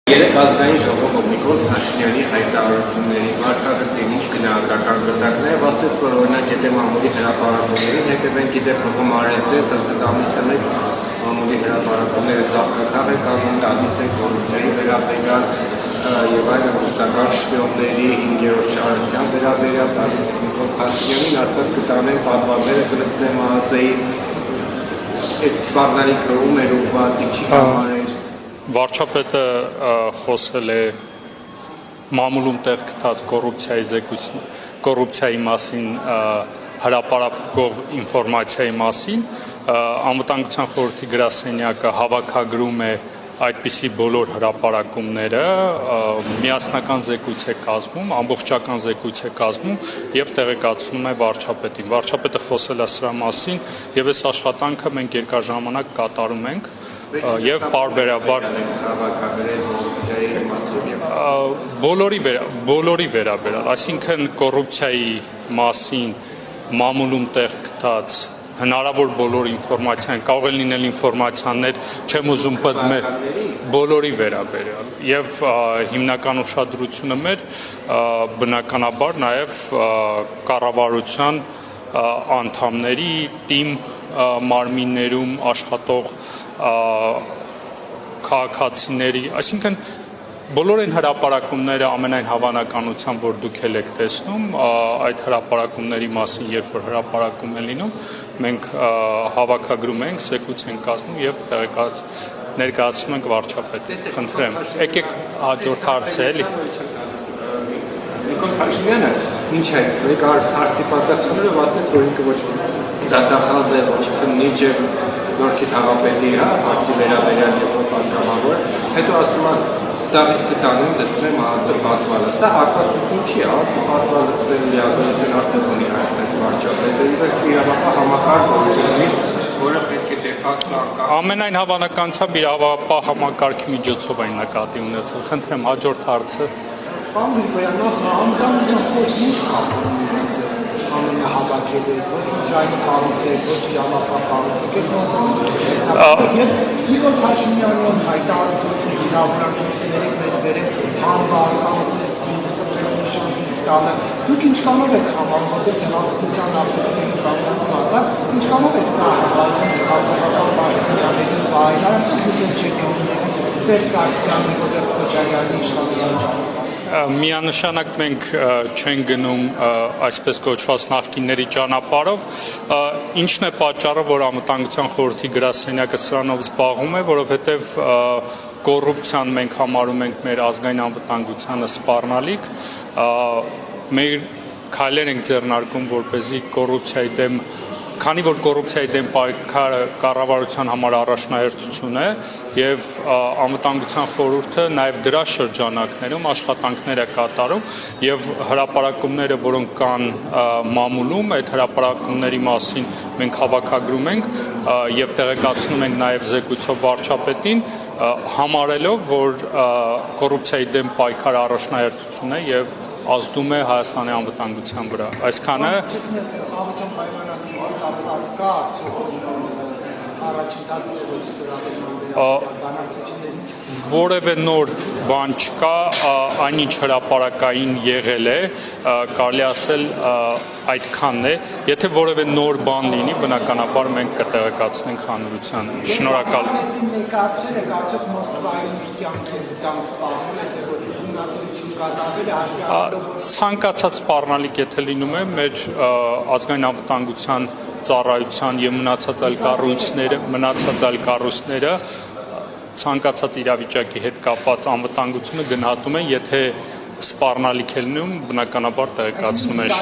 Երեք ազգային ժողովը Նիկոլ Փաշինյանի հայտարարությունների վարկագծին ինչ գնահատական գտակներ ասաց, որ օրինակ եթե մամուլի հրապարակումներին հետևենք գիտե փողում արեցես, ասաց ամիսը մեկ մամուլի հրապարակումները ծաղկակաղ է կանգնում, տալիս է կոռուպցիայի վերաբերյալ եւ այլն ռուսական շպիոնների 5-րդ Շարասյան վերաբերյալ տալիս Նիկոլ Փաշինյանին ասաց կտանեն պատվարները կլցնեն ՄԱԾ-ի այս սպառնալիք հրում էր ուղղված ինչի համար էր Վարչապետը խոսել է մամուլում տեղ գտած կոռուպցիայի մասին հրապարակող ինֆորմացիայի մասին անվտանգության խորհրդի գրասենյակը հավաքագրում է այդպիսի բոլոր հրապարակումները միասնական զեկույց է կազմում, ամբողջական զեկույց է կազմում եւ տեղեկացնում է վարչապետին։ Վարչապետը խոսել է սրա մասին եւ այս աշխատանքը մենք երկար ժամանակ կատարում ենք եւ պարբերաբար բոլորի վերաբերյալ, այսինքն կոռուպցիայի մասին մամուլում տեղ գտած հնարավոր բոլոր ինֆորմացիան, կարող է լինել ինֆորմացիաներ, չեմ ուզում պատմել, բոլորի վերաբերյալ եւ հիմնական ուշադրությունը մեր բնականաբար նաեւ կառավարության անդամների թիմ մարմիններում աշխատող քաղաքացիների, այսինքն բոլոր այն հրապարակումները ամենայն հավանականությամբ, որ դուք եք տեսնում, այդ հրապարակումների մասին, երբ որ հրապարակում է լինում, մենք հավաքագրում ենք, զեկույց ենք կազմում եւ ներկայացնում ենք վարչապետին։ Խնդրեմ, եկեք հաջորդ հարցը էլի։ Նիկոլ Փաշինյանը ինչ է, մեկ հարցի պատասխանելով ասաց, որ ինքը ոչ դատախազ է, ոչ քննիչ է, նորքի թաղապետի հարցի վերաբերյալ եւ պատգամավոր, հետո ասում է սա կտանում լցնեմ ԱԱԾ պատվալը, սա հակասություն չի, ԱԱԾ պատվալը լցնել լիազորություն արդյոք ունի Հայաստանի վարչապետը, ի վերջո իրավապահ համակարգ ունի, որը պետք է դեպակտական։ Ամենայն հավանականությամբ իրավապահ համակարգի միջոցով այն նկատի ունեցել։ Խնդրեմ հաջորդ հարցը։ Պարոն Գրիգորյան, նախ անվտանգության խորհուրդը ինչ կապ ունի ամենահավաքելի, ոչ ուժային կառույցեր, ոչ իրավապահ կառույցեր, եւ Նիկոլ Փաշինյանի հայտարարությունը իրավունքների մեջ վերել հանվար կանսից վիզիտը ստալը, դուք ինչքանով եք համարում, որպես հեղափոխության նախագահի կանգնածնալը, ինչքանով եք սա հավալում հեղափոխական պաշտոնյաների վայր, արդյոք դուք չեք ունենում Սերժ Սարգսյանի, Ռոբերտ Քոչարյանի իշխանության Միանշանակ մենք չենք գնում այսպես կոչված նախկինների ճանապարհով, ինչն է պատճառը, որ անվտանգության խորհրդի գրասենյակը սրանով զբաղվում է, որովհետև կոռուպցիան մենք համարում ենք մեր ազգային անվտանգությանը սպառնալիք, մեր քայլեր ենք ձեռնարկում, որպեսզի կոռուպցիայի դեմ Քանի որ կոռուպցիայի դեմ պայքարը կառավարության համար առաջնահերթություն է եւ անվտանգության խորհուրդը նաեւ դրա շրջանակներում աշխատանքներ է կատարում եւ հրապարակումները, որոնք կան մամուլում, այդ հրապարակումների մասին մենք հավաքագրում ենք եւ տեղեկացնում ենք նաեւ զեկույցով վարչապետին, համարելով, որ կոռուպցիայի դեմ պայքարը առաջնահերթություն է եւ ազդում է Հայաստանի անվտանգության վրա։ Այսքանը որևէ նոր բան չկա, այնինչ հրապարակային եղել է, կարելի ասել այդքանն է, եթե որևէ նոր բան լինի, բնականաբար մենք կտեղեկացնենք հանրության։ Շնորհակալ Ցանկացած սպառնալիք եթե լինում է մեր ազգային անվտանգության ծառայության եւ մնացած այլ կառույցները ցանկացած իրավիճակի հետ կապված անվտանգությունը գնահատում են, եթե սպառնալիք է լինում, բնականաբար տեղեկացնում են։